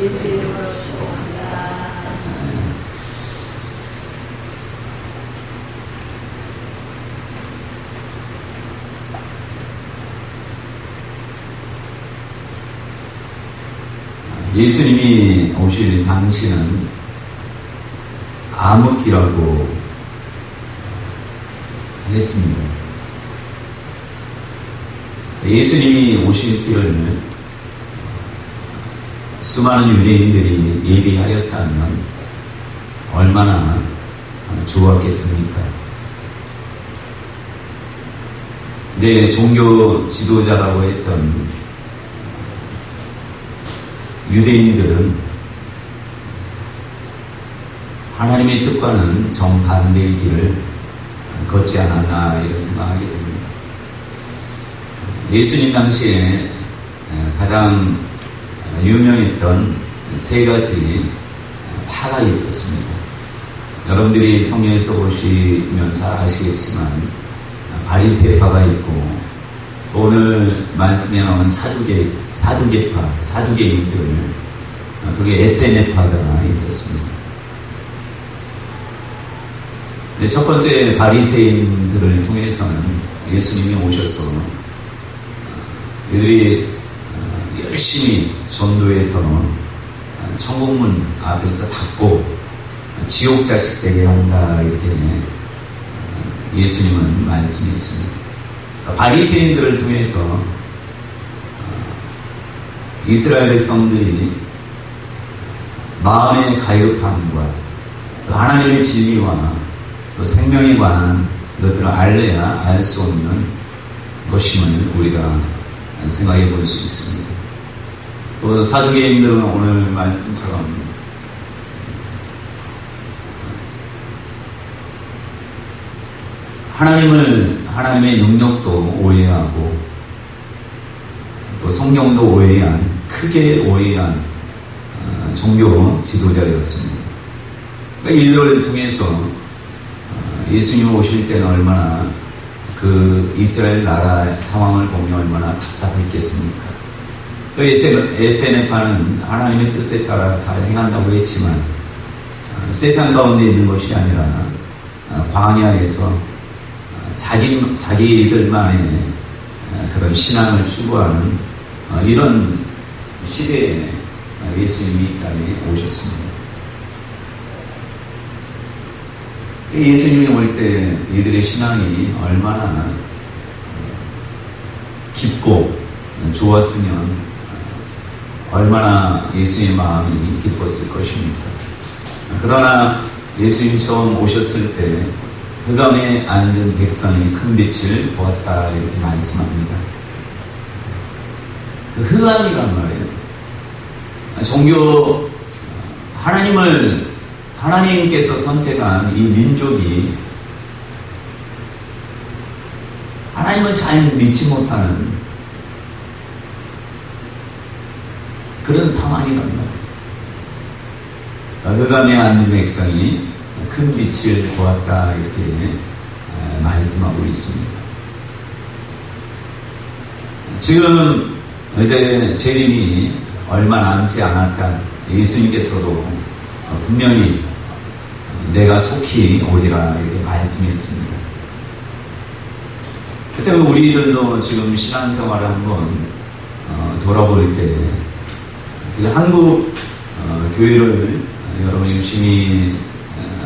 예수님으로 축복합니다. 예수님이 오실 당시는 암흑기라고 했습니다. 예수님이 오실 길을 수많은 유대인들이 예비하였다면 얼마나 좋았겠습니까? 내 종교 지도자라고 했던 유대인들은 하나님의 뜻과는 정반대의 길을 걷지 않았나 이런 생각하게 됩니다. 예수님 당시에 가장 유명했던 세 가지 파가 있었습니다. 여러분들이 성경에서 보시면 잘 아시겠지만 바리새파가 있고 오늘 말씀에 나온 사두개파, 사두개인들, 그게 에세네파가 있었습니다. 첫 번째 바리새인들을 통해서는 예수님이 오셔서 이들이 열심히 전도해서 천국문 앞에서 닫고 지옥 자식 되게 한다 이렇게 예수님은 말씀했습니다. 바리새인들을 통해서 이스라엘 백성들이 마음의 가엾함과 또 하나님의 진리와 또 생명에 관한 것들을 알래야 알 수 없는 것임을 우리가 생각해 볼 수 있습니다. 또 사두개인들은 오늘 말씀처럼 하나님의 능력도 오해하고 또 성경도 오해한, 크게 오해한 종교 지도자였습니다. 그러니까 이들을 통해서 예수님 오실 때는 얼마나 그 이스라엘 나라 상황을 보면 얼마나 답답했겠습니까? 또 에세네파는 하나님의 뜻에 따라 잘 행한다고 했지만 세상 가운데 있는 것이 아니라 광야에서 자기들만의 그런 신앙을 추구하는 이런 시대에 예수님이 이 땅에 오셨습니다. 예수님이 올 때 이들의 신앙이 얼마나 깊고 좋았으면 얼마나 예수의 마음이 기뻤을 것입니까? 그러나 예수님 처음 오셨을 때 흑암에 앉은 백성이 큰 빛을 보았다 이렇게 말씀합니다. 그 흑암이란 말이에요. 종교 하나님께서 선택한 이 민족이 하나님을 잘 믿지 못하는 그런 상황이란 말이에요. 흑암에 앉은 백성이 큰 빛을 보았다 이렇게 말씀하고 있습니다. 지금 이제 재림이 얼마 남지 않았다. 예수님께서도 분명히 내가 속히 오리라 이렇게 말씀했습니다. 그때 우리들도 지금 신앙생활을 한번 돌아볼 때 한국 교회를 여러분 유심히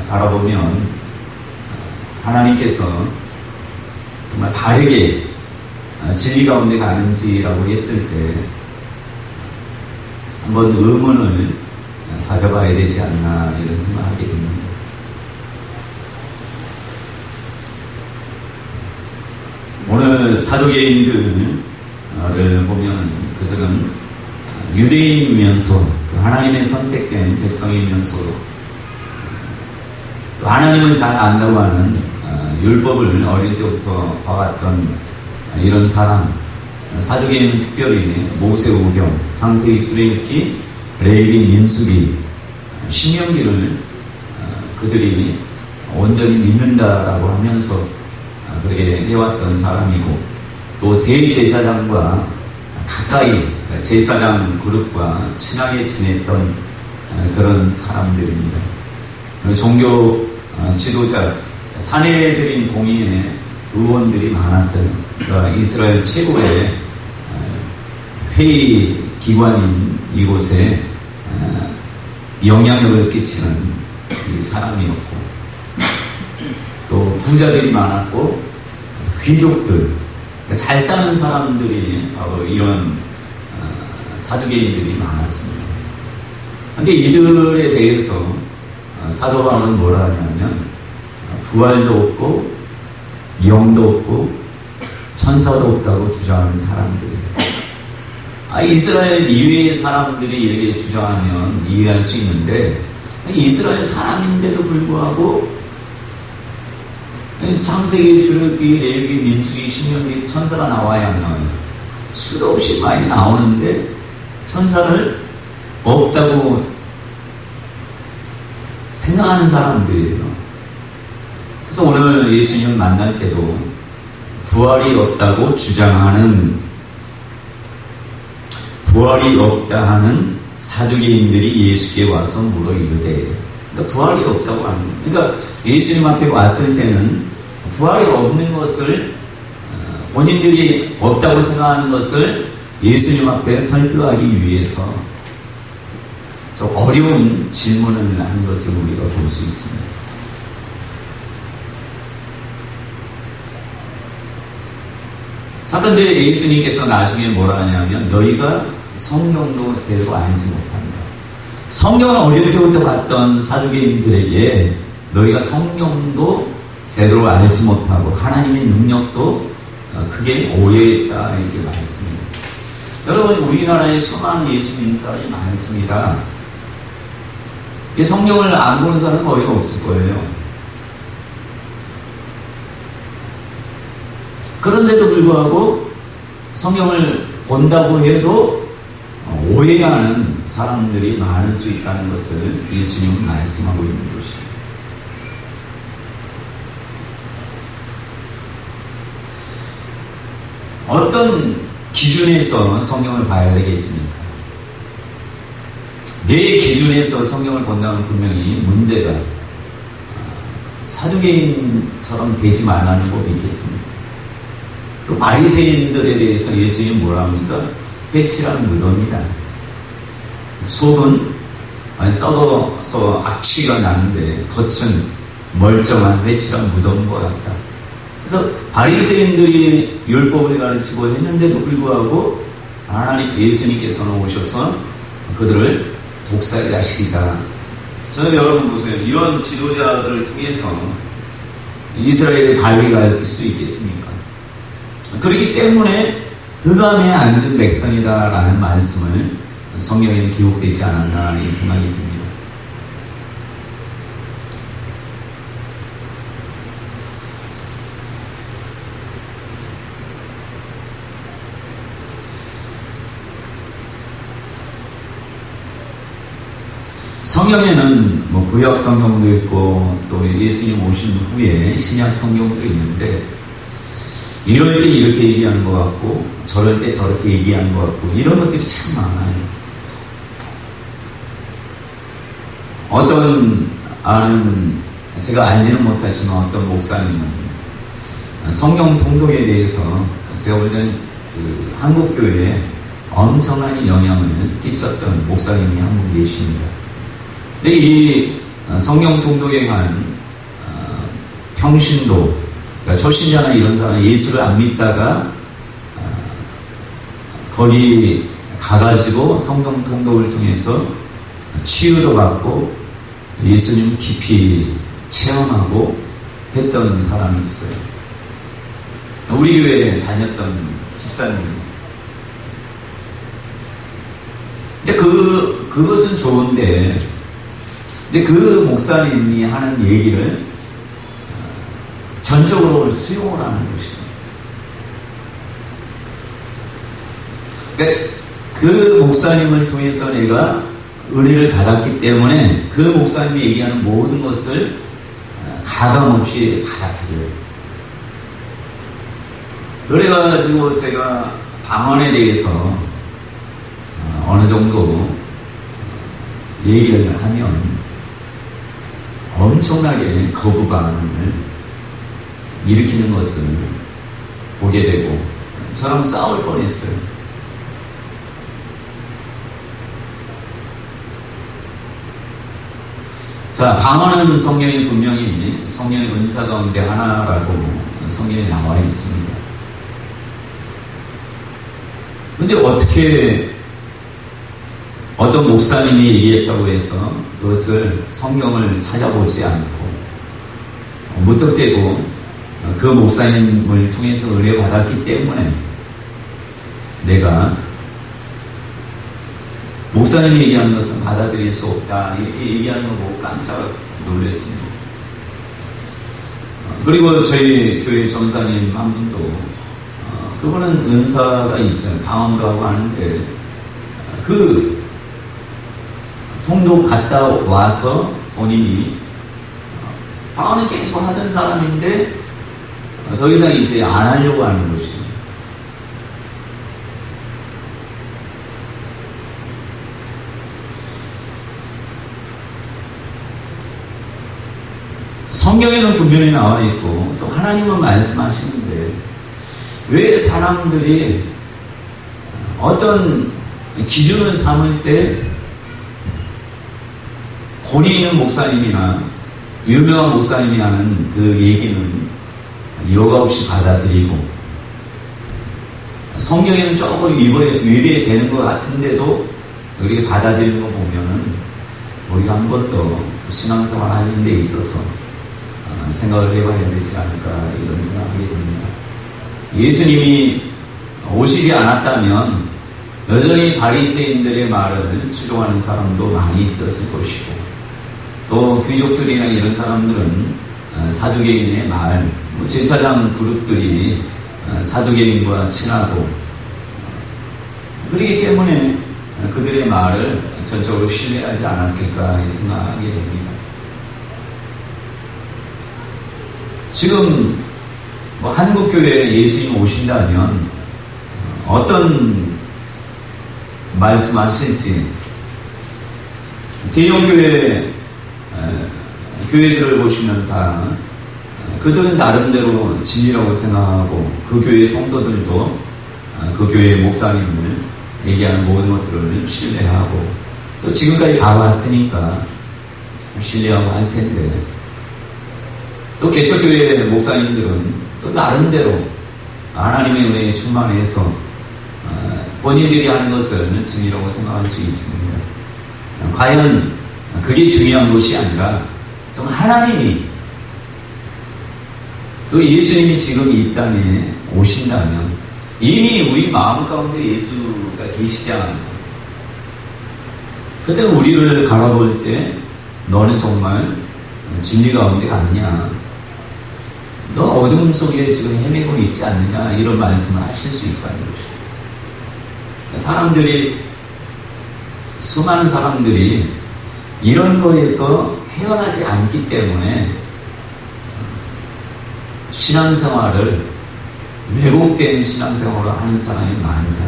바라보면 하나님께서 정말 바르게 진리 가운데 가는지라고 했을 때 한번 의문을 가져봐야 되지 않나 이런 생각하게 됩니다. 오늘 사두개인들을 보면 그들은 유대인이면서 하나님의 선택된 백성이면서도 또 하나님을 잘 안다고 하는 율법을 어릴 때부터 봐왔던 이런 사람, 사두개인은 특별히 모세오경, 창세기, 출애굽기, 레위기, 민수기, 신명기를 그들이 온전히 믿는다라고 하면서 그렇게 해왔던 사람이고 또 대제사장과 가까이 제사장 그룹과 친하게 지냈던 그런 사람들입니다. 종교 지도자, 사내들인 공의회 의원들이 많았어요. 그러니까 이스라엘 최고의 회의 기관인 이곳에 영향력을 끼치는 이 사람이었고, 또 부자들이 많았고 귀족들, 잘 사는 사람들이 바로 이런 사두개인들이 많았습니다. 그런데 이들에 대해서 사도 바울은 뭐라 하냐면 부활도 없고 영도 없고 천사도 없다고 주장하는 사람들이에요. 이스라엘 이외의 사람들이 이렇게 주장하면 이해할 수 있는데, 이스라엘 사람인데도 불구하고 창세기, 출애굽기, 레위기, 민수기, 신명기 천사가 나와야 안 나와요? 수도 없이 많이 나오는데 천사를 없다고 생각하는 사람들이에요. 그래서 오늘 예수님 만날 때도 부활이 없다고 주장하는, 부활이 없다 하는 사두개인들이 예수께 와서 물어 이르되, 그러니까 부활이 없다고 하는 거예요. 그러니까 예수님 앞에 왔을 때는 부활이 없는 것을, 본인들이 없다고 생각하는 것을 예수님 앞에 설득하기 위해서 좀 어려운 질문을 한 것을 우리가 볼 수 있습니다. 그런데 예수님께서 나중에 뭐라 하냐면 너희가 성경도 제대로 알지 못한다. 성경을 어릴 때부터 봤던 사두개인들에게 너희가 성경도 제대로 알지 못하고 하나님의 능력도 크게 오해했다, 이렇게 말했습니다. 여러분, 우리나라에 수많은 예수 믿는 사람이 많습니다. 성경을 안 보는 사람은 거의 없을 거예요. 그런데도 불구하고 성경을 본다고 해도 오해하는 사람들이 많을 수 있다는 것을 예수님은 말씀하고 있는 것입니다. 어떤 기준에서 성경을 봐야 되겠습니까? 내 기준에서 성경을 본다면 분명히 문제가 사두개인처럼 되지 말라는 법이 있겠습니다. 그 바리새인들에 대해서 예수님이 뭐라 합니까? 회칠한 무덤이다. 속은 썩어서 악취가 나는데 겉은 멀쩡한 회칠한 무덤과 같다. 그래서 바리새인들이 율법을 가르치고 했는데도 불구하고 하나님 예수님께서는 오셔서 그들을 독살하시리다. 저는 여러분 보세요. 이런 지도자들을 통해서 이스라엘의 발휘가 갈 수 있겠습니까? 그렇기 때문에 흑암에 앉은 백성이다라는 말씀을 성경에 기록되지 않았나 이 생각이 듭니다. 성경에는 뭐 구약 성경도 있고 또 예수님 오신 후에 신약 성경도 있는데, 이럴 때 이렇게 얘기하는 것 같고 저럴 때 저렇게 얘기하는 것 같고 이런 것들이 참 많아요. 어떤 아는, 제가 알지는 못하지만 어떤 목사님은 성경 통독에 대해서 제가 볼 때는 그 한국교회에 엄청난 영향을 끼쳤던 목사님이 한국에 계십니다. 근데 이 성경 통독에 간 평신도, 그러니까 초신자나 이런 사람, 예수를 안 믿다가 거기 가가지고 성경 통독을 통해서 치유도 받고 예수님 깊이 체험하고 했던 사람이 있어요. 우리 교회에 다녔던 집사님. 근데 그것은 좋은데, 근데 그 목사님이 하는 얘기를 전적으로 수용을 하는 것입니다. 그러니까 그 목사님을 통해서 내가 은혜를 받았기 때문에 그 목사님이 얘기하는 모든 것을 가감없이 받아들여요. 그래가지고 제가 방언에 대해서 어느 정도 얘기를 하면 엄청나게 거부감을 일으키는 것을 보게 되고 저랑 싸울 뻔했어요. 자, 방언은 성경에 분명히 성령의 은사 가운데 하나라고 성경에 나와 있습니다. 근데 어떻게 어떤 목사님이 얘기했다고 해서 그것을 성경을 찾아보지 않고 무턱대고 그 목사님을 통해서 은혜 받았기 때문에 내가 목사님이 얘기하는 것은 받아들일 수 없다 이렇게 얘기하는 거 보고 깜짝 놀랐습니다. 그리고 저희 교회 전사님 한 분도 그분은 은사가 있어요. 방언도 하고 하는데 그 통도 갔다 와서 본인이 방언을 계속 하던 사람인데 더 이상 이제 안 하려고 하는 것이. 성경에는 분명히 나와 있고 또 하나님은 말씀하시는데 왜 사람들이 어떤 기준을 삼을 때 권위 있는 목사님이나 유명한 목사님이 하는 그 얘기는 여과 없이 받아들이고 성경에는 조금 위배되는 것 같은데도 우리가 받아들이는 거 보면은 우리가 한 번 더 신앙생활 하는 데 있어서 생각을 해봐야 되지 않을까 이런 생각하게 됩니다. 예수님이 오시지 않았다면 여전히 바리새인들의 말을 추종하는 사람도 많이 있었을 것이고 또 귀족들이나 이런 사람들은 사두개인의 말, 제사장 그룹들이 사두개인과 친하고 그렇기 때문에 그들의 말을 전적으로 신뢰하지 않았을까 생각하게 됩니다. 지금 한국교회에 예수님 오신다면 어떤 말씀하실지 대형교회 교회들을 보시면 다 그들은 나름대로 진리라고 생각하고 그 교회 성도들도 그 교회 목사님을 얘기하는 모든 것들을 신뢰하고 또 지금까지 봐왔으니까 신뢰하고 할 텐데 또 개척교회 목사님들은 또 나름대로 하나님의 은혜에 충만해서 본인들이 하는 것을 진리라고 생각할 수 있습니다. 과연 그게 중요한 것이 아니라 좀 하나님이 또 예수님이 지금 이 땅에 오신다면 이미 우리 마음 가운데 예수가 계시지 않습니까? 그때 우리를 갈아볼 때 너는 정말 진리 가운데 갔느냐? 너 어둠 속에 지금 헤매고 있지 않느냐? 이런 말씀을 하실 수 있다는 것이죠. 사람들이 수많은 사람들이 이런 거에서 헤어나지 않기 때문에 신앙생활을 왜곡된 신앙생활을 하는 사람이 많다.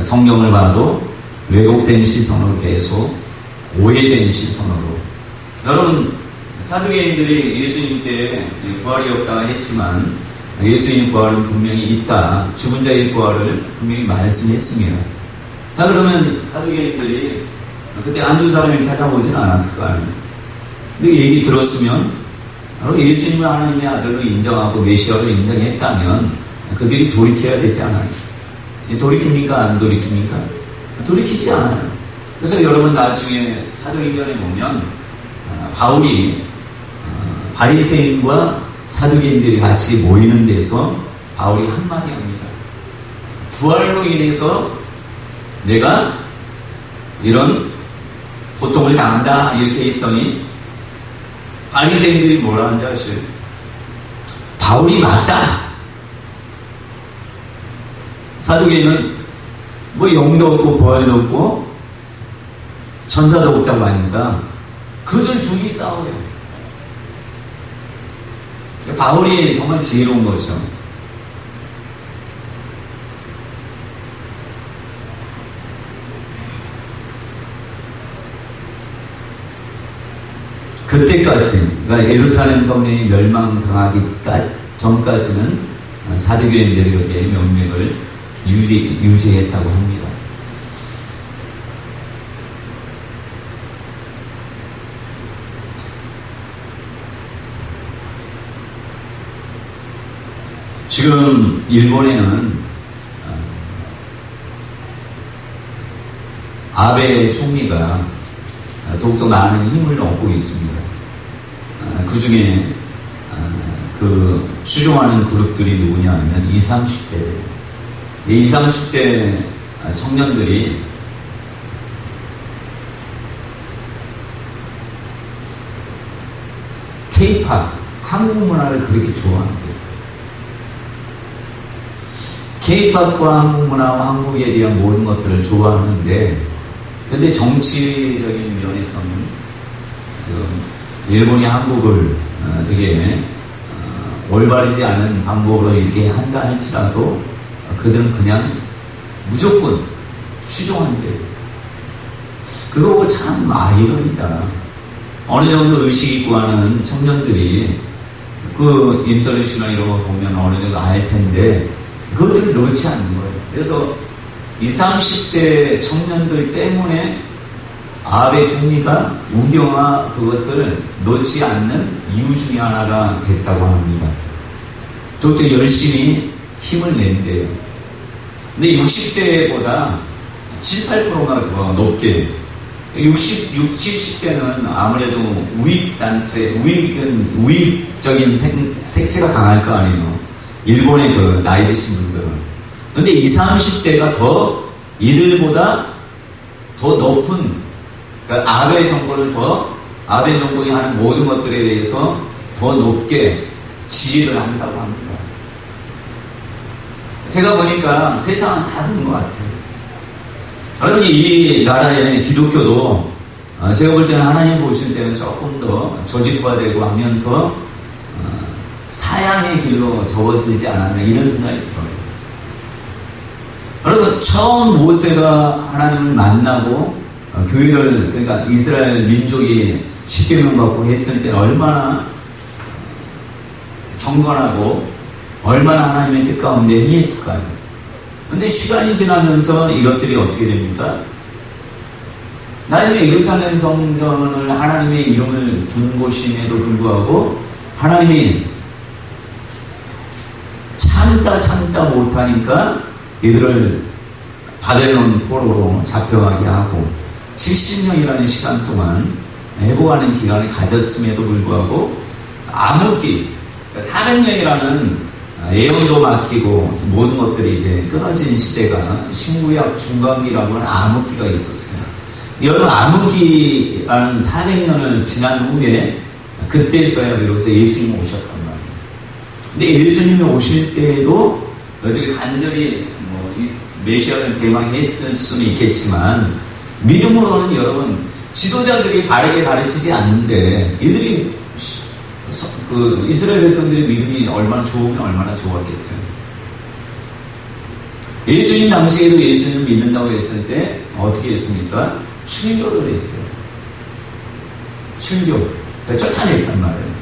성경을 봐도 왜곡된 시선으로 계속 오해된 시선으로. 여러분 사두개인들이 예수님 때 부활이 없다 했지만 예수님 부활은 분명히 있다. 죽은 자의 부활을 분명히 말씀했습니다. 자 그러면 사두개인들이 그때 한두 사람이 찾아오지는 않았을 거 아니에요. 근데 얘기 들었으면 바로 예수님을 하나님의 아들로 인정하고 메시아로 인정했다면 그들이 돌이켜야 되지 않아요. 돌이킵니까? 안 돌이킵니까? 돌이키지 않아요. 그래서 여러분 나중에 사도행전에 보면 바울이 바리새인과 사두개인들이 같이 모이는 데서 바울이 한마디 합니다. 부활로 인해서 내가 이런 고통을 당한다 이렇게 했더니 바리새인들이 뭐라 하는지 아시죠? 바울이 맞다. 사두개인은 뭐 영도 없고 부활도 없고 천사도 없다고 하니까 그들 둘이 싸워요. 바울이 정말 지혜로운 거죠. 그때까지, 그러니까 예루살렘 성령이 멸망당하기 전까지는 사도교인 내력의 명맥을 유지했다고 합니다. 지금 일본에는 아베 총리가 더욱더 많은 힘을 얻고 있습니다. 그 중에 추종하는 그룹들이 누구냐 하면 20, 30대. 20, 30대 청년들이 K-팝, 한국 문화를 그렇게 좋아한대요. K-팝과 한국 문화와 한국에 대한 모든 것들을 좋아하는데, 근데 정치적인 면에서는 일본이 한국을 되게 올바르지 않은 방법으로 이렇게 한다 할지라도 그들은 그냥 무조건 추종한대요. 그거 참 아이러니다. 어느 정도 의식 있고 하는 청년들이 그 인터넷이나 이런 거 보면 어느 정도 알 텐데 그것들을 놓지 않는 거예요. 그래서 20, 30대 청년들 때문에 아베 총리가 우경화 그것을 놓지 않는 이유 중에 하나가 됐다고 합니다. 또 열심히 힘을 낸대요. 근데 60대보다 7, 8%가 더 높게 60, 70대는 아무래도 우익적인 색채가 강할 거 아니에요. 일본의 그 나이 드신 분들은. 근데 20, 30대가 더 이들보다 더 높은 그러니까 아베 정권이 하는 모든 것들에 대해서 더 높게 지지를 한다고 합니다. 제가 보니까 세상은 다른 것 같아요. 여러분, 이 나라의 기독교도 제가 볼 때는 하나님 보실 때는 조금 더 조직화되고 하면서 사양의 길로 접어들지 않았나 이런 생각이 들어요. 여러분, 처음 모세가 하나님을 만나고 교회를 그러니까 이스라엘 민족이 십계명 받고 했을 때 얼마나 경건하고 얼마나 하나님의 뜻 가운데 행했을까요? 근데 시간이 지나면서 이것들이 어떻게 됩니까? 나중에 예루살렘 성전을 하나님의 이름을 둔 곳임에도 불구하고 하나님이 참다 못하니까 이들을 바벨론 포로로 잡혀가게 하고 70년이라는 시간 동안 회복하는 기간을 가졌음에도 불구하고 암흑기 400년이라는 예언도 맡기고 모든 것들이 이제 끊어진 시대가 신구약 중간기라고 하는 암흑기가 있었어요. 여러분, 암흑기라는 400년을 지난 후에 그때서야 비로소 예수님이 오셨단 말이에요. 근데 예수님이 오실 때에도 너희들이 간절히 메시아를 대망했을 수는 있겠지만 믿음으로는 여러분 지도자들이 바르게 가르치지 않는데 이들이 이스라엘 백성들의 믿음이 얼마나 좋으면 얼마나 좋았겠어요. 예수님 당시에도 예수님을 믿는다고 했을 때 어떻게 했습니까? 출교를 했어요. 출교. 그러니까 쫓아냈단 말이에요.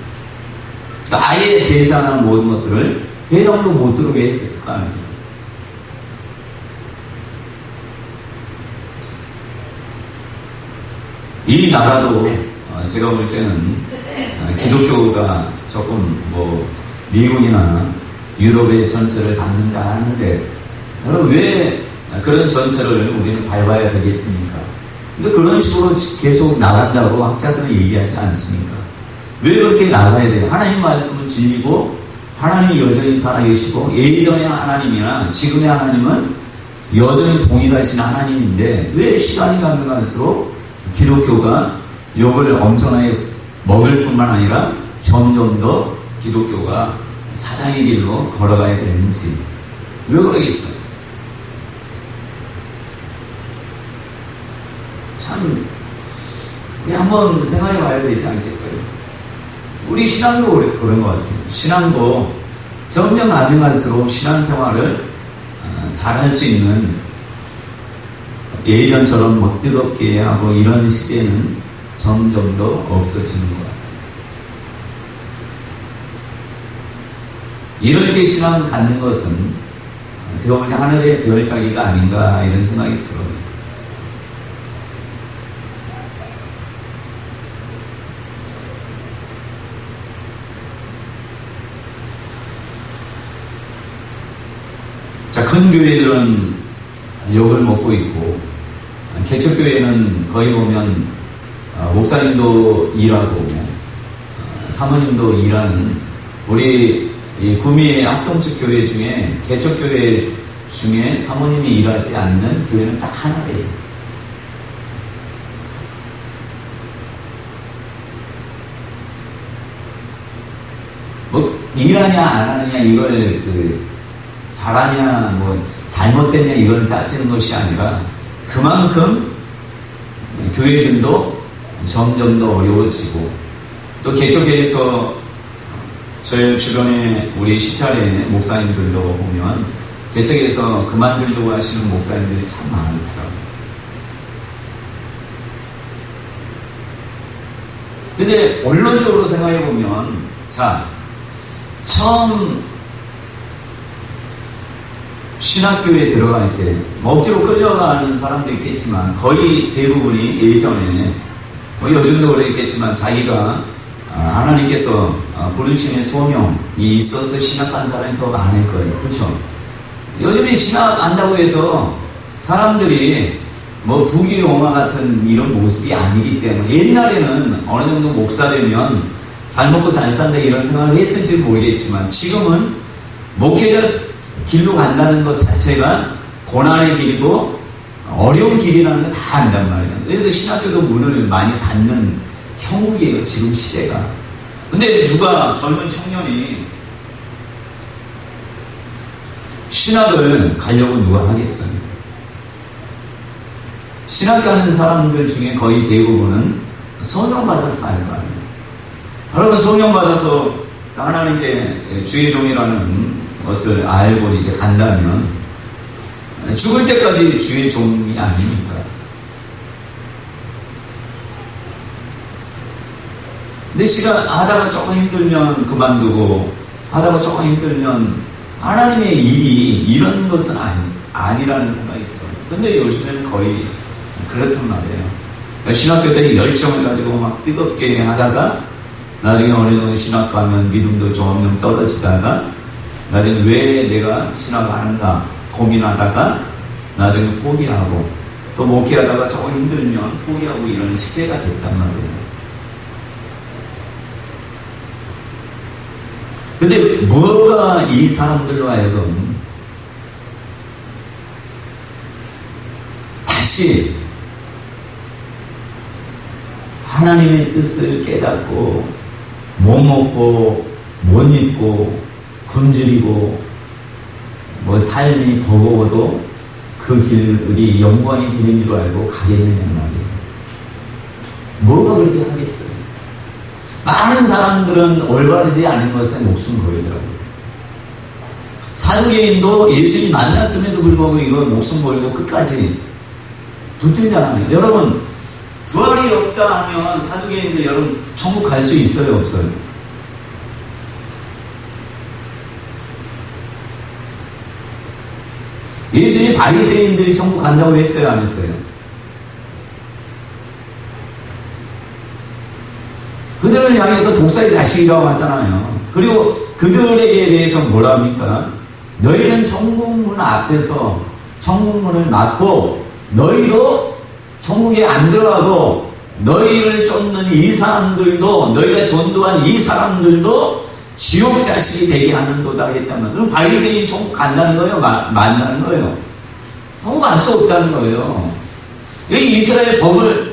그러니까 아예 제사나 모든 것들을 회당도 못 들어오게 했을 거 아니에요. 이 나라도 제가 볼 때는 기독교가 조금 미국이나 유럽의 전철을 받는다 하는데 여러분 왜 그런 전철을 우리는 밟아야 되겠습니까? 근데 그런 식으로 계속 나간다고 학자들은 얘기하지 않습니까? 왜 그렇게 나가야 돼요? 하나님 말씀은 진리고 하나님이 여전히 살아계시고 예전의 하나님이나 지금의 하나님은 여전히 동일하신 하나님인데 왜 시간이 가면 갈수록 기독교가 욕을 엄청나게 먹을 뿐만 아니라 점점 더 기독교가 사장의 길로 걸어가야 되는지 왜 그러겠어요? 참 우리 한번 생각해 봐야 되지 않겠어요? 우리 신앙도 그런 것 같아요. 신앙도 점점 가능할수록 신앙생활을 잘할 수 있는 예전처럼 뜨겁게 하고 이런 시대는 점점 더 없어지는 것 같아요. 이럴 때 신앙을 갖는 것은 제가 보기에 하늘의 별 따기가 아닌가 이런 생각이 들어요. 자, 큰 교회들은 욕을 먹고 있고, 개척교회는 거의 보면 목사님도 일하고 사모님도 일하는 우리 구미의 합동적 교회 중에 개척교회 중에 사모님이 일하지 않는 교회는 딱 하나래요. 뭐 일하냐 안 하느냐 이걸 잘하냐 뭐 잘못됐냐 이걸 따지는 것이 아니라 그만큼 교회들도 점점 더 어려워지고 또 개척교회에서 저희 주변에 우리 시찰의 목사님들도 보면 개척에서 그만두려고 하시는 목사님들이 참 많더라고요. 근데 원론적으로 생각해 보면 자 처음 신학교에 들어갈 때 억지로 끌려가는 사람도 있겠지만 거의 대부분이 예전에 요즘도 그랬겠지만 자기가 하나님께서 부르심의 소명이 있어서 신학한 사람이 더 많을 거예요. 그렇죠? 요즘에 신학한다고 해서 사람들이 뭐 부귀영화 같은 이런 모습이 아니기 때문에 옛날에는 어느 정도 목사 되면 잘 먹고 잘 산다 이런 생각을 했을지 모르겠지만 지금은 목회자 길로 간다는 것 자체가 고난의 길이고 어려운 길이라는 걸 다 안단 말이에요. 그래서 신학교도 문을 많이 닫는 형국이에요. 지금 시대가. 근데 누가 젊은 청년이 신학을 가려고 누가 하겠어요? 신학 가는 사람들 중에 거의 대부분은 성령받아서 갈 거 아니에요. 여러분 성령받아서 하나님께 주의 종이라는 것을 알고 이제 간다면 죽을 때까지 주의 종이 아닙니까? 근데 시간 하다가 조금 힘들면 그만두고 하다가 조금 힘들면 하나님의 일이 이런 것은 아니라는 생각이 들어요. 근데 요즘에는 거의 그렇단 말이에요. 신학교 때 열정을 가지고 막 뜨겁게 하다가 나중에 어느 정도 신학 가면 믿음도 점점 떨어지다가 나중에 왜 내가 신학하는가 고민하다가 나중에 포기하고 또 목회하다가 조금 힘들면 포기하고 이런 시대가 됐단 말이에요. 근데 뭐가 이 사람들로 하여금 다시 하나님의 뜻을 깨닫고 못 먹고 못 입고 굶주리고 뭐 삶이 버거워도 그 길이 영광의 길인 줄 알고 가겠느냐 말이에요. 뭐가 그렇게 하겠어요? 많은 사람들은 올바르지 않은 것에 목숨 걸더라고요. 사도계인도 예수님 만났음에도 불구하고 이거 목숨 걸고 끝까지 붙들잖아요. 여러분 부활이 없다 하면 사도계인들 여러분 천국 갈 수 있어요 없어요? 예수님 바리새인들이 천국 간다고 했어요 안 했어요? 그들을 향해서 독사의 자식이라고 하잖아요. 그리고 그들에게 대해서 뭐라 합니까? 너희는 천국문 앞에서 천국문을 막고 너희도 천국에 안 들어가고 너희를 쫓는 이 사람들도 너희가 전도한 이 사람들도 지옥 자식이 되게 하는도다 했다면 그럼 바리새인이 천국 간다는 거예요? 만나는 거예요? 천국 갈 수 없다는 거예요. 여기 이스라엘 법을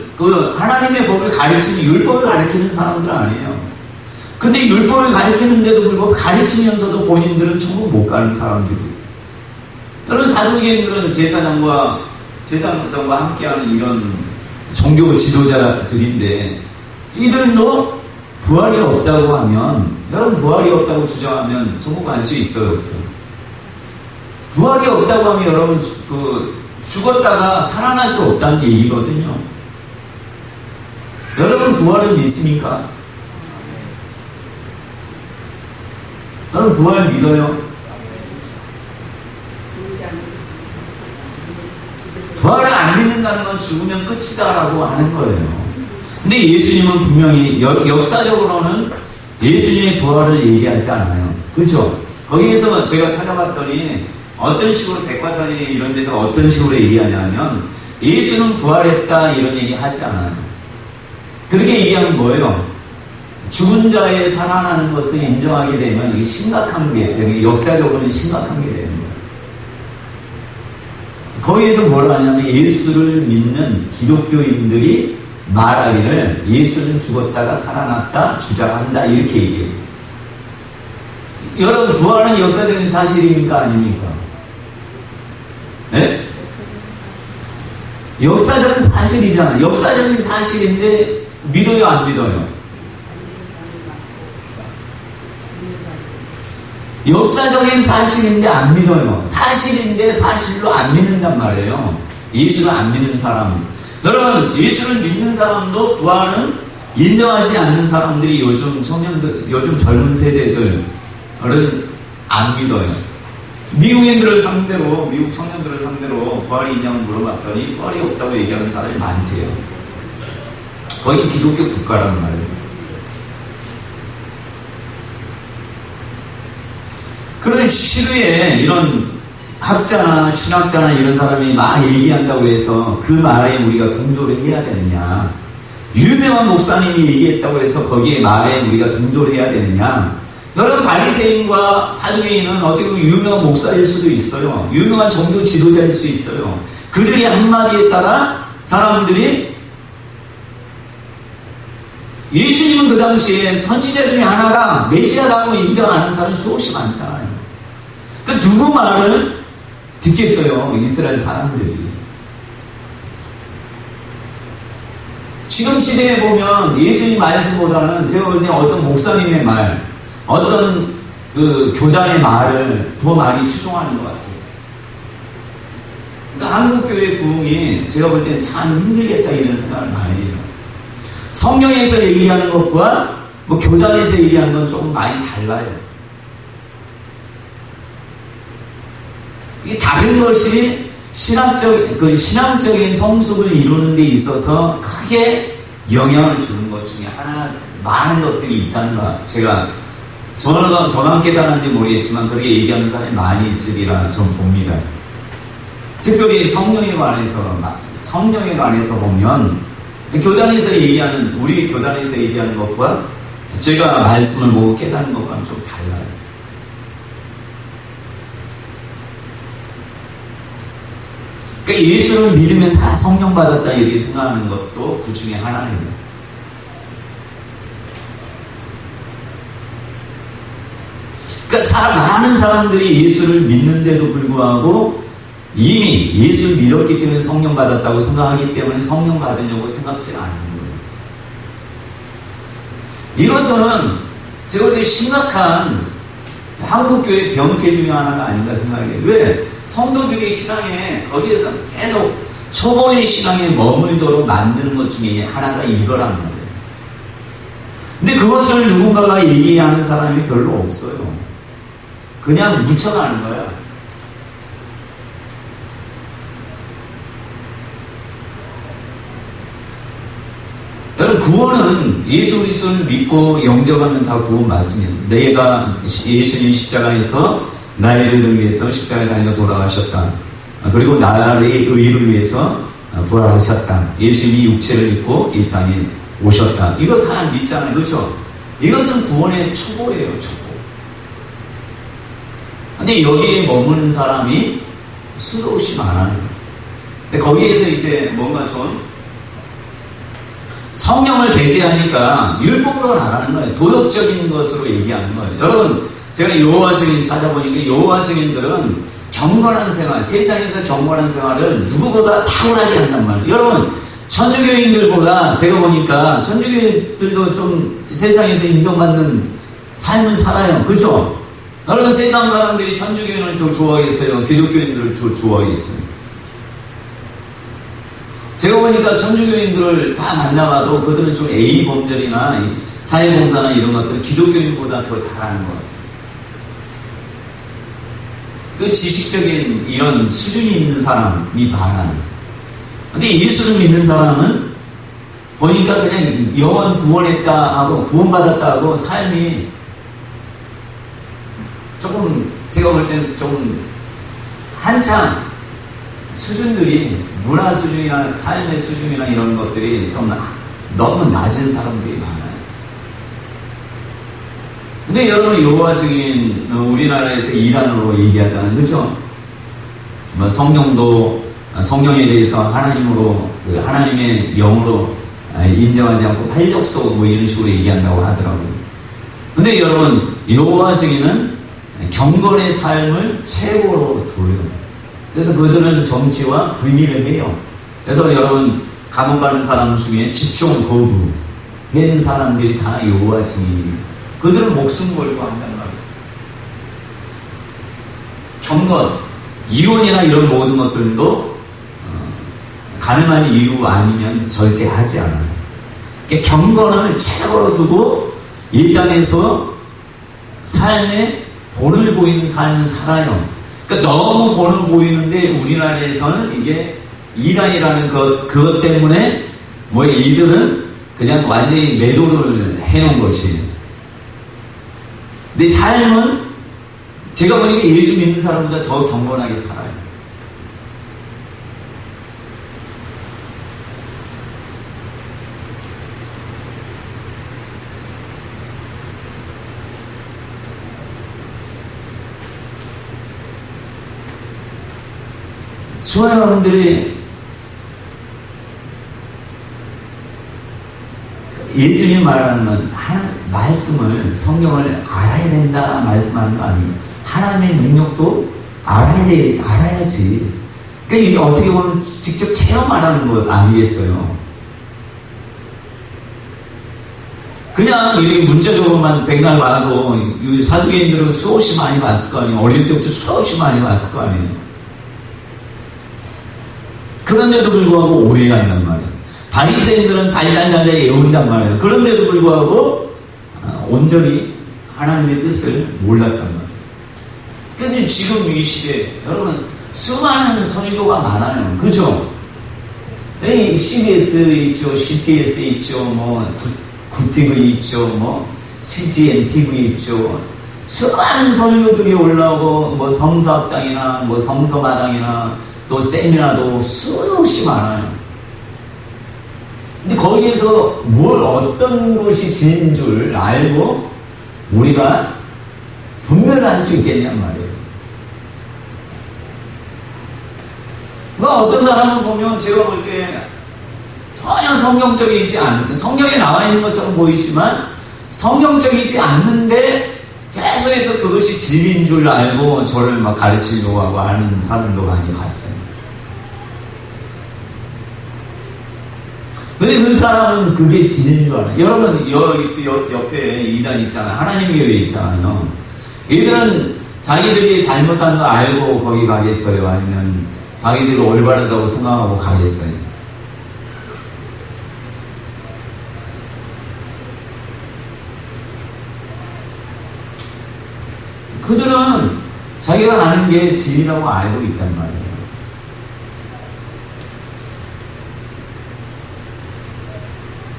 하나님의 법을 가르치는 율법을 가르치는 사람들 아니에요. 근데 율법을 가르치는데도 불구하고 가르치면서도 본인들은 천국 못 가는 사람들이에요. 여러분 사도계인들은 제사장과 함께하는 이런 종교 지도자들인데 이들도 부활이 없다고 하면 여러분 부활이 없다고 주장하면 천국 갈 수 있어요 없어요? 부활이 없다고 하면 여러분 죽었다가 살아날 수 없다는 얘기거든요. 여러분 부활을 믿습니까? 여러분 부활 믿어요? 부활을 안 믿는다는 건 죽으면 끝이다라고 하는 거예요. 근데 예수님은 분명히 역사적으로는 예수님의 부활을 얘기하지 않아요. 그렇죠? 거기에서 제가 찾아봤더니 어떤 식으로 백과사전 이런 데서 어떤 식으로 얘기하냐면 예수는 부활했다 이런 얘기 하지 않아요. 그렇게 얘기하면 뭐예요? 죽은 자의 살아나는 것을 인정하게 되면 이게 심각한 게 되게 역사적으로는 심각한 게 되는 거예요. 거기에서 뭐라 하냐면 예수를 믿는 기독교인들이 말하기를 예수는 죽었다가 살아났다 주장한다 이렇게 얘기해요. 여러분 부활은 역사적인 사실입니까 아닙니까? 네? 역사적인 사실이잖아요. 역사적인 사실인데 믿어요 안 믿어요? 역사적인 사실인데 안 믿어요. 사실인데 사실로 안 믿는단 말이에요. 예수를 안 믿는 사람은. 여러분 예수를 믿는 사람도 부활은 인정하지 않는 사람들이 요즘 청년들, 요즘 젊은 세대들은 안 믿어요. 미국인들을 상대로, 미국 청년들을 상대로 부활이 있냐고 물어봤더니 부활이 없다고 얘기하는 사람이 많대요. 거의 기독교 국가란 말이에요. 그런 시류에 이런 학자나 신학자나 이런 사람이 막 얘기한다고 해서 그 말에 우리가 동조를 해야 되느냐? 유명한 목사님이 얘기했다고 해서 거기에 말에 우리가 동조를 해야 되느냐? 여러분 바리새인과 사두개인은 어떻게 보면 유명한 목사일 수도 있어요. 유명한 종교 지도자일 수 있어요. 그들이 한마디에 따라 사람들이 예수님은 그 당시에 선지자 중에 하나가 메시아라고 인정하는 사람이 수없이 많잖아요. 그 누구 말을 듣겠어요? 이스라엘 사람들이. 지금 시대에 보면 예수님 말씀보다는 제가 볼 때 어떤 목사님의 말, 어떤 그 교단의 말을 더 많이 추종하는 것 같아요. 그러니까 한국교회 부흥이 제가 볼 때는 참 힘들겠다 이런 생각을 많이 해요. 성경에서 얘기하는 것과 뭐 교단에서 얘기하는 건 조금 많이 달라요. 이게 다른 것이 신앙적인 성숙을 이루는 데 있어서 크게 영향을 주는 것 중에 하나, 많은 것들이 있다는 거 저만 깨달았는지 모르겠지만 그렇게 얘기하는 사람이 많이 있으리라 좀 봅니다. 특별히 성령에 관해서 보면 교단에서 얘기하는, 우리 교단에서 얘기하는 것과 제가 말씀을 보고 깨닫는 것과는 좀 달라요. 그러니까 예수를 믿으면 다 성령 받았다 이렇게 생각하는 것도 그 중에 하나입니다. 그러니까 많은 사람들이 예수를 믿는데도 불구하고 이미 예수를 믿었기 때문에 성령 받았다고 생각하기 때문에 성령 받으려고 생각지 않는 거예요. 이것은 제가 볼 때 심각한 한국교회 병폐 중에 하나가 아닌가 생각해요. 왜? 성도들의 신앙에 거기에서 계속 초보의 신앙에 머물도록 만드는 것 중에 하나가 이거란 말이에요. 근데 그것을 누군가가 얘기하는 사람이 별로 없어요. 그냥 묻혀가는 거야. 여러분 구원은 예수 그리스도를 믿고 영접하면 다 구원 맞습니다. 내가 예수님 십자가에서 나의 죄를 위해서 십자가에 달려 돌아가셨다. 그리고 나의 의를 위해서 부활하셨다. 예수님이 육체를 입고 이 땅에 오셨다. 이거 다 믿잖아요. 그렇죠? 이것은 구원의 초보예요. 초보. 근데 여기에 머무는 사람이 수도 없이 많아요. 근데 거기에서 이제 뭔가 좀 성령을 배제하니까 율법으로 나가는 거예요. 도덕적인 것으로 얘기하는 거예요. 여러분, 제가 여호와 증인 찾아보니까 여호와 증인들은 경건한 생활, 세상에서 경건한 생활을 누구보다 탁월하게 한단 말이에요. 여러분, 천주교인들보다 제가 보니까 천주교인들도 좀 세상에서 인정받는 삶을 살아요. 그렇죠? 여러분, 세상 사람들이 천주교인을 더 좋아하겠어요? 기독교인들을 좋아하겠어요? 제가 보니까 천주교인들을 다 만나봐도 그들은 좀 A범절이나 사회봉사나 이런 것들을 기독교인보다 더 잘하는 것 같아요. 그 지식적인 이런 수준이 있는 사람이 많아요. 근데 예수를 믿는 사람은 보니까 그냥 영원 구원했다 하고 구원받았다 하고 삶이 조금 제가 볼 때는 좀 한참 수준들이 문화 수준이나 삶의 수준이나 이런 것들이 좀 너무 낮은 사람들이 많아요. 근데 여러분 여호와 증인 우리나라에서 이란으로 얘기하잖아요. 그렇죠? 성령에 대해서 하나님으로 하나님의 영으로 인정하지 않고 활력소 뭐 이런 식으로 얘기한다고 하더라고요. 근데 여러분 여호와 증인은 경건의 삶을 최고로 돌려요. 그래서 그들은 정치와 분리를 해요. 그래서 여러분 감옥 가는 사람 중에 집중 거부한 사람들이 다 여호와 증인이에요. 그들은 목숨 걸고 한단 말이에요. 경건, 이혼이나 이런 모든 것들도 가능한 이유 아니면 절대 하지 않아요. 그러니까 경건을 최고로 두고 이 땅에서 삶에 본을 보이는 삶을 살아요. 그러니까 너무 본을 보이는데 우리나라에서는 이게 이단이라는 그것 때문에 이들은 그냥 완전히 매도를 해놓은 것이에요. 근데 삶은 제가 보니까 예수 믿는 사람보다 더 경건하게 살아요. 수많은 여러분들이 예수님 말하는 말씀을 성경을 알아야 된다 말씀하는 거 아니에요. 하나님의 능력도 알아야지. 그러니까 이게 어떻게 보면 직접 체험하라는 것 아니겠어요. 그냥 이렇게 문자적으로만 백날 봐서 사두개인들은 수없이 많이 봤을 거 아니에요. 어릴 때부터 수없이 많이 봤을 거 아니에요. 그런데도 불구하고 오해한단 말이에요. 바리새인들은 달달달 외운단 말이에요. 그런데도 불구하고 온전히 하나님의 뜻을 몰랐단 말이에요. 근데 지금 이 시대에 여러분 수많은 선교가 많아요. 그죠? CBS 있죠, CTS 있죠, 굿TV 있죠, CGN TV 있죠. 수많은 선교들이 올라오고 성서학당이나 성서마당이나 또 세미나도 수없이 많아요. 근데 거기에서 어떤 것이 진인 줄 알고 우리가 분별할 수 있겠냔 말이에요. 어떤 사람을 보면 제가 볼 때 전혀 성경적이지 않은, 성경에 나와 있는 것처럼 보이지만 성경적이지 않는데 계속해서 그것이 진리인 줄 알고 저를 막 가르치려고 하고 하는 사람도 많이 봤어요. 근데 그 사람은 그게 진리인 줄 알아요. 여러분, 옆에 이단 있잖아요. 하나님 교회 있잖아요. 이들은 자기들이 잘못한 거 알고 거기 가겠어요? 아니면 자기들이 올바르다고 생각하고 가겠어요? 그들은 자기가 아는 게 진리라고 알고 있단 말이에요.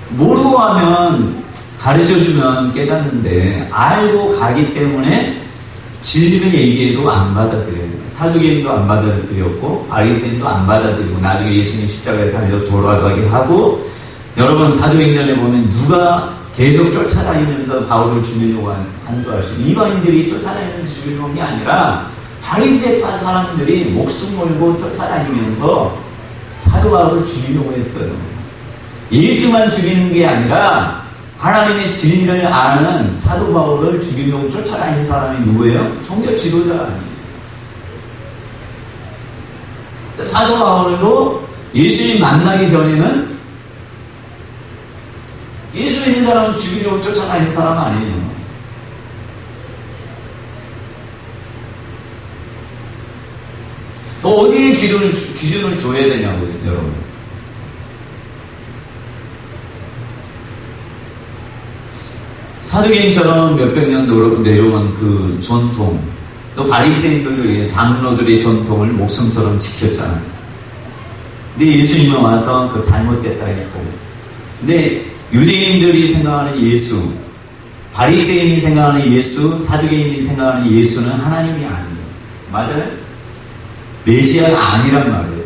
모르고 하면 가르쳐주면 깨닫는데 알고 가기 때문에 진리를 얘기해도 안 받아들여요. 사두개인도 안 받아들였고 바리새인도 안 받아들이고 나중에 예수님 십자가에 달려 돌아가게 하고, 여러분 사도행전에 보면 누가 계속 쫓아다니면서 바울을 죽이려고 한 줄 아시죠? 이방인들이 쫓아다니면서 죽이려는 게 아니라 바리새파 사람들이 목숨 걸고 쫓아다니면서 사도 바울을 죽이려고 했어요. 예수만 죽이는 게 아니라 하나님의 진리를 아는 사도 바울을 죽이려고 쫓아다니는 사람이 누구예요? 종교 지도자가 아니에요. 사도 바울도 예수님 만나기 전에는 예수 믿는 사람은 죽이려고 쫓아다니는 사람 아니에요. 어디에 기준을 줘야 되냐고요, 여러분. 사도행전처럼 몇백 년 내려온 그 전통, 또 바리새인들도 장로들의 전통을 목숨처럼 지켰잖아요. 근데 예수님은 와서 그 잘못됐다 했어요. 근데 유대인들이 생각하는 예수, 바리새인이 생각하는 예수, 사두개인이 생각하는 예수는 하나님이 아니에요. 맞아요? 메시아가 아니란 말이에요.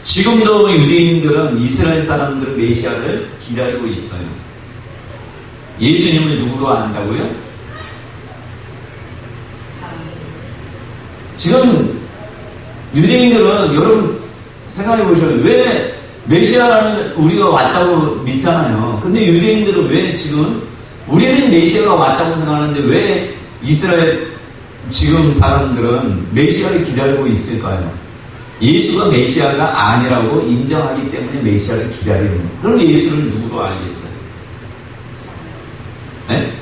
지금도 유대인들은, 이스라엘 사람들은 메시아를 기다리고 있어요. 예수님을 누구로 안다고요? 지금 유대인들은, 여러분 생각해 보셔요. 왜 메시아는 우리가 왔다고 믿잖아요. 근데 유대인들은 왜 지금 우리는 메시아가 왔다고 생각하는데 왜 이스라엘 지금 사람들은 메시아를 기다리고 있을까요? 예수가 메시아가 아니라고 인정하기 때문에 메시아를 기다리는 거예요. 그럼 예수를 누구로 알겠어요? 네?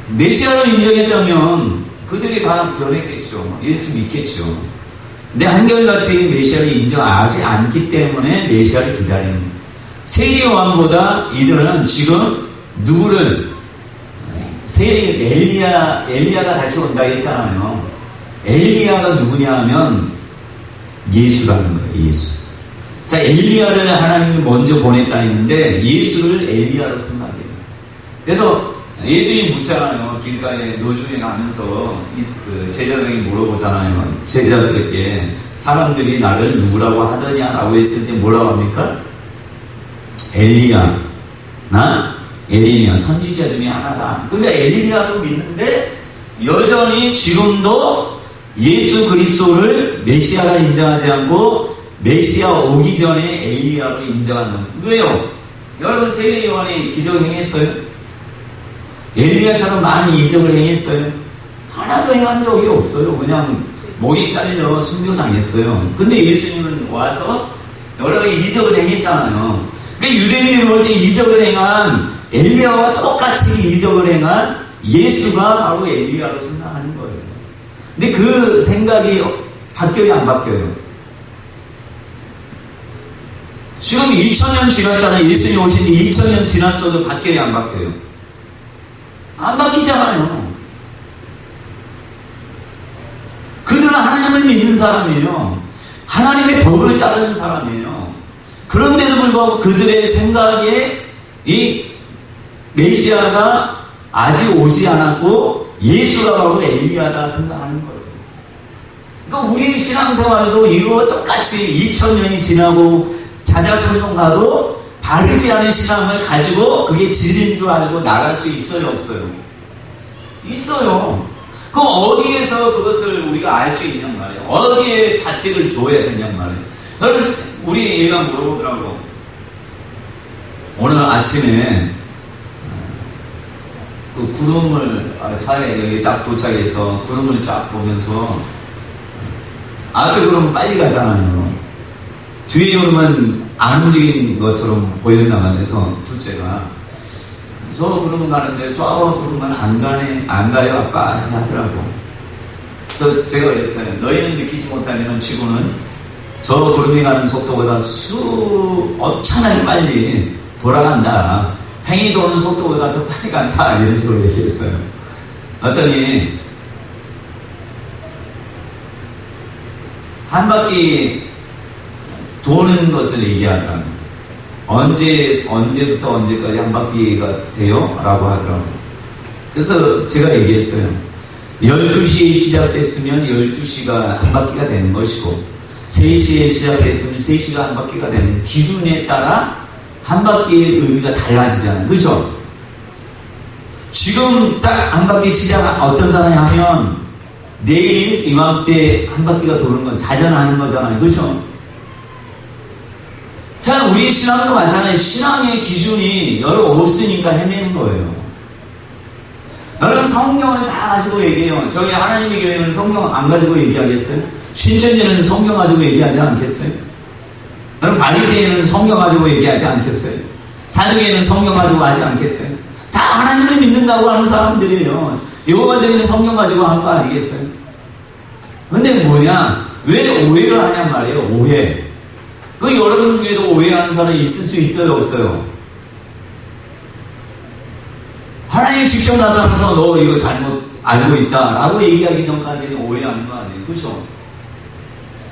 메시아를 인정했다면 그들이 다 변했겠죠. 예수 믿겠죠. 근데 한결같이 메시아를 인정하지 않기 때문에 메시아를 기다리는 거예요. 세리 왕보다 이들은 지금 누구를, 엘리야가 다시 온다 했잖아요. 엘리야가 누구냐 하면 예수라는 거예요. 예수. 자, 엘리야를 하나님이 먼저 보냈다 했는데 예수를 엘리야로 생각해요. 그래서 예수님이 묻잖아요. 길가에 노중에 가면서 제자들에게 물어보잖아요. 제자들에게 사람들이 나를 누구라고 하더냐라고 했을 때 뭐라고 합니까? 엘리야, 나 엘리야, 선지자 중에 하나다. 그러니까 엘리야도 믿는데 여전히 지금도 예수 그리스도를 메시아라 인정하지 않고 메시아 오기 전에 엘리야로 인정한다. 왜요? 여러분 세례 요한이 기적을 행했어요? 엘리야처럼 많은 이적을 행했어요? 하나도 행한 적이 없어요. 그냥 목이 잘려 순교당했어요. 근데 예수님은 와서 여러 가지 이적을 행했잖아요. 그러니까 유대인이 볼 때 이적을 행한 엘리야와 똑같이 이적을 행한 예수가 바로 엘리야로 생각하는 거예요. 근데 그 생각이 바뀌어요, 안 바뀌어요? 지금 2000년 지났잖아요. 예수님 오신 지 2000년 지났어도 바뀌어요, 안 바뀌어요? 안 바뀌잖아요. 그들은 하나님을 믿는 사람이에요. 하나님의 법을 따르는 사람이에요. 그런데도 불구하고 그들의 생각에 이 메시아가 아직 오지 않았고 예수가 바로 엘리야다 생각하는 거예요. 그러니까 우리 신앙생활도 이거 똑같이 2000년이 지나고 자자손손 가도 바르지 않은 신앙을 가지고 그게 진리인 줄 알고 나갈 수 있어요, 없어요? 있어요. 그럼 어디에서 그것을 우리가 알 수 있냔 말이에요. 어디에 잣대를 줘야 되냔 말이에요. 여러분, 우리 얘가 물어보더라고. 오늘 아침에 그 구름을 차에 여기 딱 도착해서 구름을 쫙 보면서 앞에 구름은 빨리 가잖아요. 뒤에 구름은 안 움직인 것처럼 보였나만 해서 둘째가 저 구름은 가는데 저 구름은 안 가네, 안 가요 아빠 하더라고. 그래서 제가 그랬어요. 너희는 느끼지 못하지만 지구는 저 구름이 가는 속도보다 엄청나게 빨리 돌아간다. 팽이 도는 속도보다 더 빨리 간다. 이런 식으로 얘기했어요. 어떠니 한 바퀴 도는 것을 얘기하면 언제부터 언제까지 한 바퀴가 돼요? 라고 하더라고요. 그래서 제가 얘기했어요. 12시에 시작됐으면 12시가 한 바퀴가 되는 것이고 3시에 시작됐으면 3시가 한 바퀴가 되는 기준에 따라 한 바퀴의 의미가 달라지잖아요. 그렇죠? 지금 딱 한 바퀴 시작 어떤 사람이 하면 내일 이맘때 한 바퀴가 도는 건 자전하는 거잖아요. 그렇죠? 자, 우리 신앙도 마찬가지예요. 신앙의 기준이 여러 없으니까 헤매는 거예요. 여러분 성경을 다 가지고 얘기해요. 저희 하나님의 교회는 성경 안 가지고 얘기하겠어요? 신천지는 성경 가지고 얘기하지 않겠어요? 여러분 바리새인은 성경 가지고 얘기하지 않겠어요? 사두개인은 성경 가지고 하지 않겠어요? 다 하나님을 믿는다고 하는 사람들이에요. 여호와적인 성경 가지고 하는 거 아니겠어요? 근데 뭐냐? 왜 오해를 하냔 말이에요. 오해. 그 여러분 중에도 오해하는 사람이 있을 수 있어요, 없어요? 하나님이 직접 나타나서 너 이거 잘못 알고 있다 라고 얘기하기 전까지는 오해하는 거 아니에요, 그렇죠?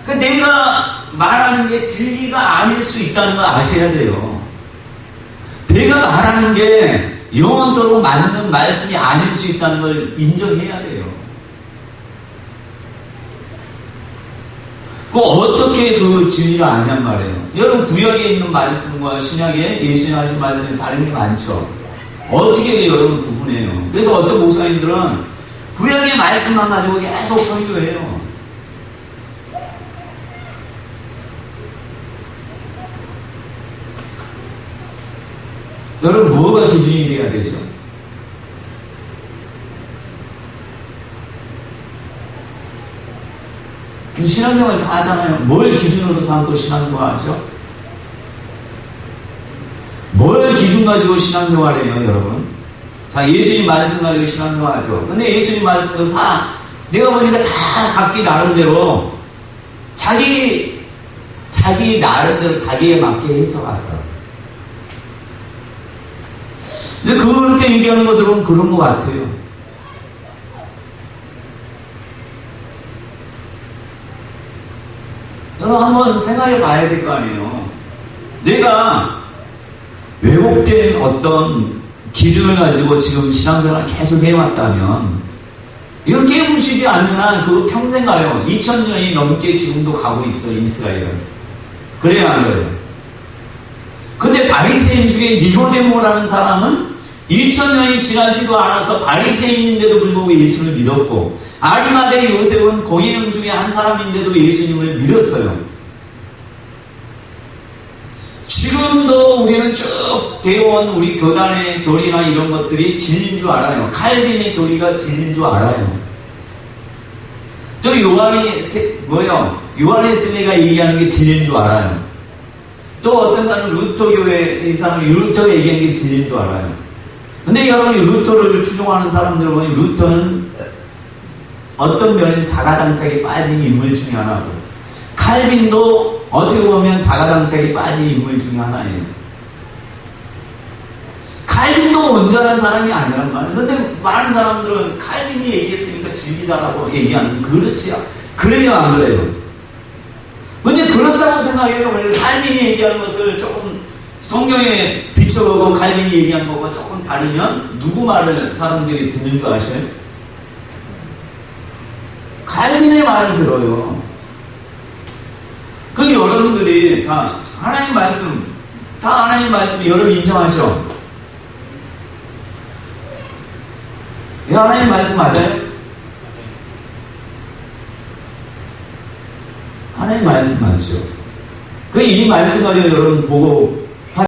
그러니까 내가 말하는 게 진리가 아닐 수 있다는 걸 아셔야 돼요. 내가 말하는 게 영원토록 맞는 말씀이 아닐 수 있다는 걸 인정해야 돼요. 그 어떻게 그 진리를 아냔 말이에요. 여러분 구약에 있는 말씀과 신약에 예수님 하신 말씀이 다른 게 많죠. 어떻게 여러분 구분해요? 그래서 어떤 목사님들은 구약의 말씀만 가지고 계속 설교해요. 여러분 뭐가 기준이 돼야 되죠? 신앙생활 다 하잖아요. 뭘 기준으로 삼고 신앙생활 하죠? 뭘 기준 가지고 신앙생활해요, 여러분? 자, 예수님 말씀 가지고 신앙생활 하죠. 근데 예수님 말씀도 다 내가 보니까 다 각기 나름대로 자기 나름대로 자기에 맞게 해석하더라고요. 근데 그렇게 얘기하는 거 들으면 그런 것 같아요. 여러분 한번 생각해 봐야 될 거 아니에요. 내가 왜곡된 어떤 기준을 가지고 지금 신앙생활을 계속 해왔다면 이건 깨부시지 않는 한 그거 평생 가요. 2000년이 넘게 지금도 가고 있어요, 이스라엘은. 그래야 안 그래요. 근데 바리새인 중에 니고데모라는 사람은 2000년이 지나지도 않아서 바리새인인데도 불구하고 예수를 믿었고, 아리마대 요셉은 공예형 중에 한 사람인데도 예수님을 믿었어요. 지금도 우리는 쭉 되어온 우리 교단의 교리나 이런 것들이 진리인 줄 알아요. 칼빈의 교리가 진리인 줄 알아요. 또 요한의 세례가 얘기하는 게 진리인 줄 알아요. 또 어떤 사람은 루터교회, 이 사람은 루터가 얘기하는 게 진리인 줄 알아요. 근데 여러분이 루터를 추종하는 사람들 보니 루터는 어떤 면은 자가당착에 빠진 인물 중에 하나고, 칼빈도 어떻게 보면 자가당착에 빠진 인물 중에 하나예요. 칼빈도 온전한 사람이 아니란 말이에요. 근데 많은 사람들은 칼빈이 얘기했으니까 진리다라고 얘기하는, 그렇지, 그래요 안 그래요? 근데 그렇다고 생각해요. 칼빈이 얘기하는 것을 조금 성경에 비춰보고 칼빈이 얘기하는 것과 조금 다르면 누구 말을 사람들이 듣는 거 아셔요? 칼빈의 말을 들어요. 그 여러분들이 다 하나님 말씀, 다 하나님 말씀 여러분 인정하죠? 이 하나님 말씀 맞아요? 하나님 말씀 맞죠? 그 이 말씀 가지고 여러분 보고